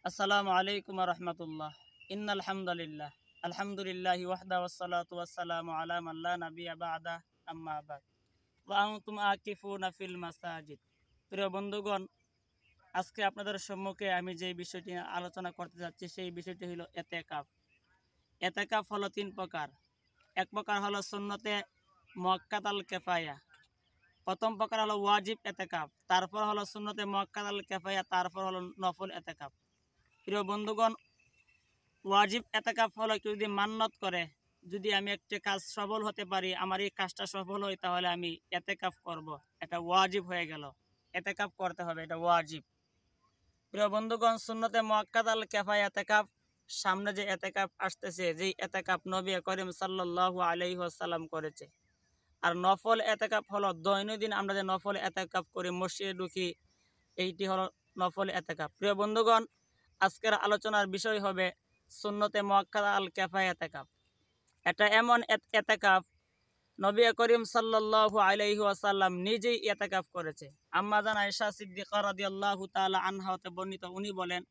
আসসালামু আলাইকুম ওয়া রাহমাতুল্লাহ। ইন্নাল হামদালিল্লাহ আলহামদুলিল্লাহি ওয়াহদা ওয়াসসালাতু ওয়াসসালামু আলা মান লা নাবিয়্যা বা'দা আম্মা বা'দ ওয়া আনতুম আকিফুনা ফিল মাসাজিদ। প্রিয় বন্ধুগণ, আজকে আপনাদের সম্মুখে আমি যে বিষয়টি নিয়ে আলোচনা করতে যাচ্ছি সেই বিষয়টি হলো এতেকাফ। এতেকাফ হলো তিন প্রকার। এক প্রকার হলো সুন্নতে মুআক্কাদাল কিফায়া, প্রথম প্রকার হলো ওয়াজিব এতেকাফ, তারপর হলো সুন্নতে মুআক্কাদাল কিফায়া, তারপর হলো নফল এতেকাফ। প্রিয় বন্ধুগণ, ওয়াজিব এতেকাফ হলো কেউ যদি মান্নত করে, যদি আমি একটা কাজ সফল হতে পারি, আমার এই কাজটা সফল হয়, তাহলে আমি এতেকাফ করব, এটা ওয়াজিব হয়ে গেল। এতেকাফ করতে হবে, এটা ওয়াজিব। প্রিয় বন্ধুগণ, সুন্নতে মুআক্কাদাল কিফায়া এতেকাফ, সামনে যে এতেকাফ আসতেছে, যেই এতেকাফ নবী করিম সাল্লাল্লাহু আলাইহি ওয়াসাল্লাম করেছে। আর নফল এতেকাফ হলো দৈনন্দিন আমরা যে নফল এতেকাফ করি, মসজিদে ঢুকি, এইটি হলো নফল এতেকাফ। প্রিয় বন্ধুগণ, আজকের আলোচনার বিষয় হবে সুন্নতে মুআক্কাদা আল কিফায়া এতেকাফ। এটা এমন এতেকাফ নবী করিম সাল্লাল্লাহু আলাইহি ওয়াসাল্লাম নিজেই এতেকাফ করেছে। আম্মা জান আয়েশা সিদ্দিকা রাদিয়াল্লাহু তাআলা আনহা হতে বর্ণিত, উনি বলেন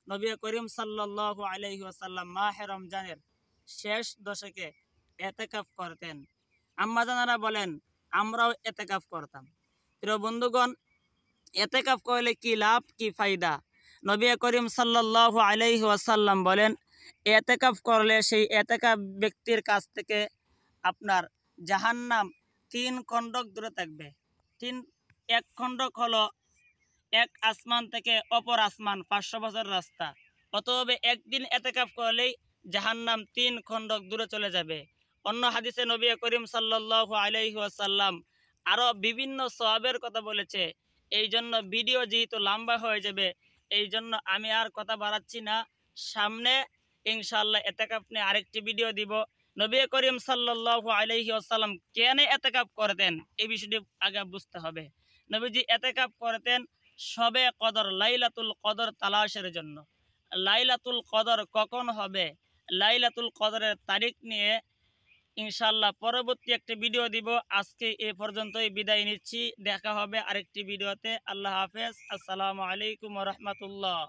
নবী করিম সাল্লাল্লাহু আলাইহি ওয়াসাল্লাম মাহে রমজানের শেষ দশকে এতেকাফ করতেন। আম্মা জানারা বলেন আমরাও এতেকাফ করতাম। প্রিয় বন্ধুগণ, এতেকাফ করলে কি লাভ, কি ফায়দা? নবী করিম সাল্লাল্লাহু আলাইহি ওয়াসাল্লাম বলেন, এতেকাফ করলে সেই এতেকাফ ব্যক্তির কাছ থেকে আপনার জাহান্নাম 3 খণ্ডক দূরে থাকবে। এক খণ্ডক হলো এক আসমান থেকে অপর আসমান, 500 বছর রাস্তা। অতএব একদিন এতেকাফ করলেই জাহান্নাম 3 খণ্ডক দূরে চলে যাবে। অন্য হাদিসে নবী করিম সাল্লাল্লাহু আলাইহি ওয়াসাল্লাম আরও বিভিন্ন সওয়াবের কথা বলেছে। এই জন্য ভিডিও যেহেতু লম্বা হয়ে যাবে, এই জন্য আমি আর কথা বাড়াচ্ছি না। সামনে ইনশাআল্লাহ এতেকাফ নিয়ে আরেকটি ভিডিও দিব। নবী করিম সাল্লাল্লাহু আলাইহি ওয়াসাল্লাম কেন এতেকাফ করতেন, এই বিষয়টি আগে বুঝতে হবে। নবীজি এতেকাফ করতেন শবে কদর, লাইলাতুল কদর তালাশের জন্য। লাইলাতুল কদর কখন হবে, লাইলাতুল কদরের তারিখ নিয়ে ইনশাআল্লাহ পরবর্তী একটি ভিডিও দিব। আজকে এ পর্যন্তই বিদায় নিচ্ছি, দেখা হবে আরেকটি ভিডিওতে। আল্লাহ হাফেজ, আসসালামু আলাইকুম ওয়া রাহমাতুল্লাহ।